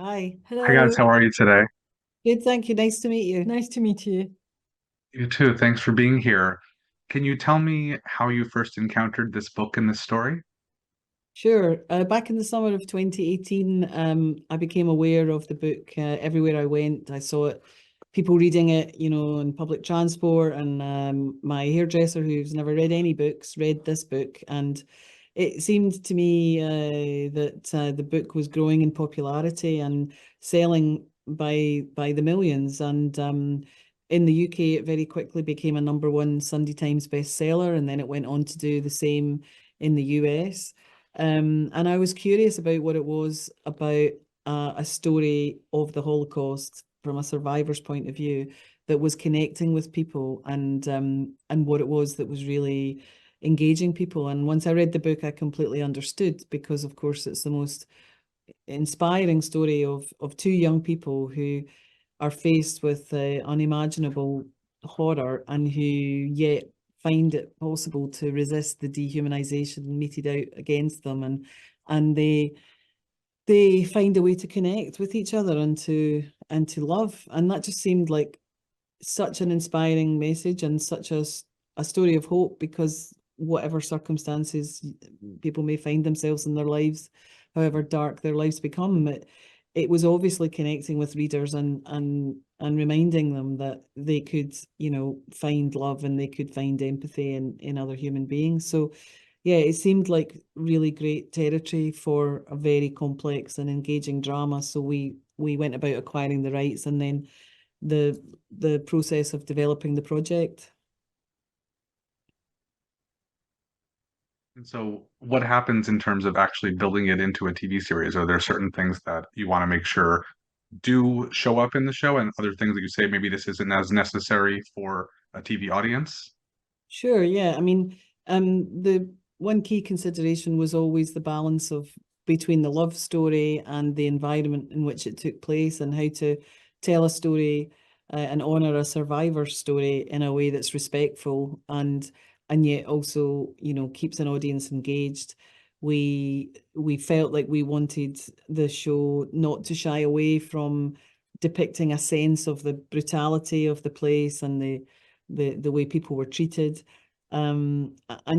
Hi. Hi guys, Hello, how are you today? Good, thank you. Nice to meet you. nice to meet you. You too. Thanks for being here. Can you tell me how you first encountered this book and this story? Sure. Back in the summer of 2018, I became aware of the book. Everywhere I went, I saw it, people reading it, in public transport. And my hairdresser, who's never read any books, read this book. And it seemed to me that the book was growing in popularity and selling by the millions. And in the UK, it very quickly became a #1 Sunday Times bestseller, and then it went on to do the same in the US. And I was curious about what it was about a story of the Holocaust from a survivor's point of view that was connecting with people, and what it was that was really engaging people. And once I read the book, I completely understood, because of course it's the most inspiring story of two young people who are faced with unimaginable horror, and who yet find it possible to resist the dehumanization meted out against them, and they find a way to connect with each other and to love. And that just seemed like such an inspiring message, and such a story of hope, because whatever circumstances people may find themselves in their lives, however dark their lives become, it was obviously connecting with readers, and reminding them that they could, find love, and they could find empathy in other human beings. So yeah, it seemed like really great territory for a very complex and engaging drama. So we went about acquiring the rights, and then the the process of developing the project. And so, what happens in terms of actually building it into a TV series? Are there certain things that you want to make sure do show up in the show, and other things that you say maybe this isn't as necessary for a TV audience? Sure, yeah. I mean, the one key consideration was always the balance of between the love story and the environment in which it took place, and how to tell a story and honor a survivor's story in a way that's respectful, and yet also, keeps an audience engaged. We felt like we wanted the show not to shy away from depicting a sense of the brutality of the place, and the way people were treated, and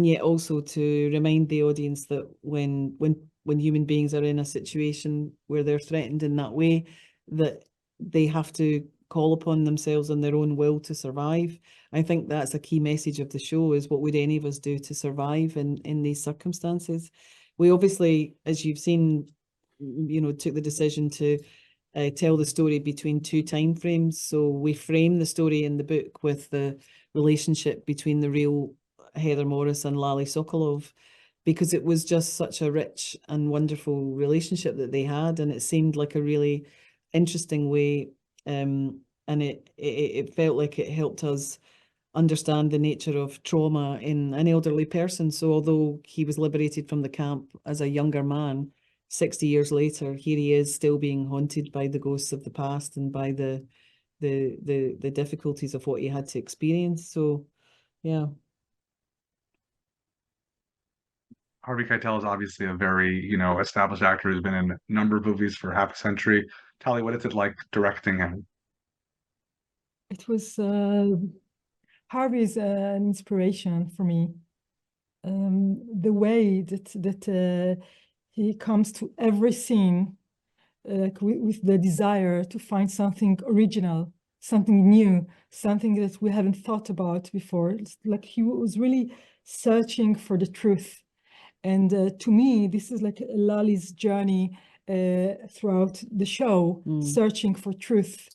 yet also to remind the audience that when human beings are in a situation where they're threatened in that way, that they have to call upon themselves and their own will to survive. I think that's a key message of the show: is what would any of us do to survive in these circumstances. We obviously, as you've seen, took the decision to tell the story between two time frames. So we frame the story in the book with the relationship between the real Heather Morris and Lali Sokolov, because it was just such a rich and wonderful relationship that they had, and it seemed like a really interesting way, and it felt like it helped us understand the nature of trauma in an elderly person. So although he was liberated from the camp as a younger man, 60 years later, here he is still being haunted by the ghosts of the past, and by the difficulties of what he had to experience. So yeah. Harvey Keitel is obviously a very, established actor who's been in a number of movies for half a century. Tali, what is it like directing him? It was Harvey is an inspiration for me. The way that he comes to every scene, like with the desire to find something original, something new, something that we haven't thought about before. It's like he was really searching for the truth. And to me, this is like Lali's journey throughout the show, searching for truth.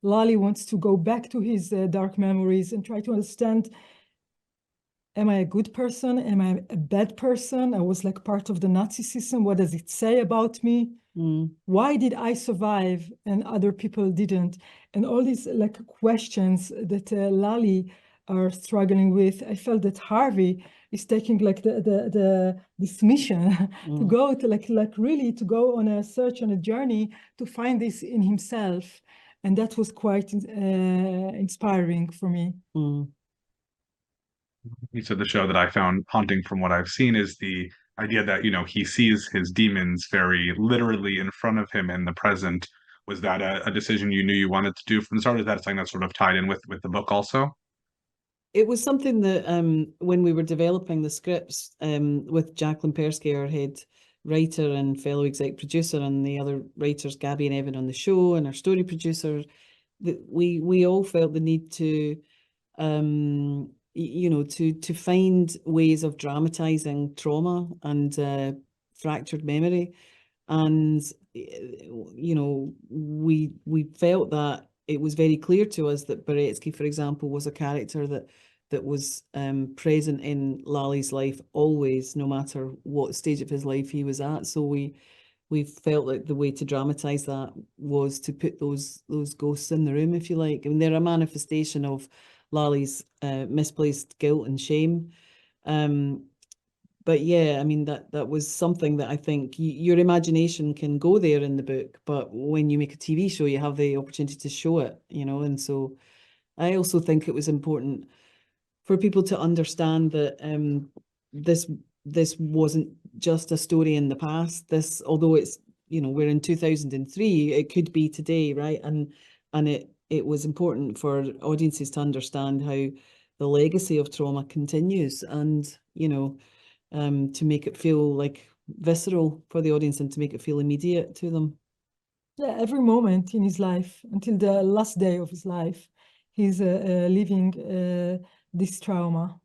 Lali wants to go back to his dark memories and try to understand, am I a good person? Am I a bad person? I was like part of the Nazi system. What does it say about me? Why did I survive and other people didn't? And all these like questions that Lali are struggling with. I felt that Harvey is taking like this mission to go to like really to go on a search, on a journey to find this in himself. And that was quite inspiring for me. So the show that I found haunting from what I've seen is the idea that, you know, he sees his demons very literally in front of him in the present. Was that a decision you knew you wanted to do from the start? Is that something that sort of tied in with the book also? It was something that when we were developing the scripts with Jacqueline Persky, our head writer and fellow exec producer, and the other writers, Gabby and Evan on the show, and our story producer, that we all felt the need to you know, to find ways of dramatizing trauma and fractured memory. And you know, we felt that it was very clear to us that Beretsky, for example, was a character that was present in Lali's life always, no matter what stage of his life he was at. So we felt like the way to dramatize that was to put those ghosts in the room, if you like. I mean, they're a manifestation of Lali's misplaced guilt and shame. But yeah, I mean, that was something that I think your imagination can go there in the book, but when you make a TV show, you have the opportunity to show it, you know. And so I also think it was important for people to understand that this wasn't just a story in the past. This, although it's, you know, we're in 2003, it could be today, right? And it was important for audiences to understand how the legacy of trauma continues, and, you know, to make it feel like visceral for the audience and to make it feel immediate to them. Yeah, every moment in his life, until the last day of his life, he's living this trauma.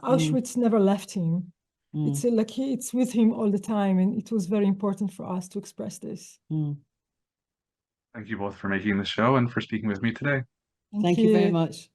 Auschwitz never left him. It's like it's with him all the time, and it was very important for us to express this. Thank you both for making the show and for speaking with me today. Thank you very much.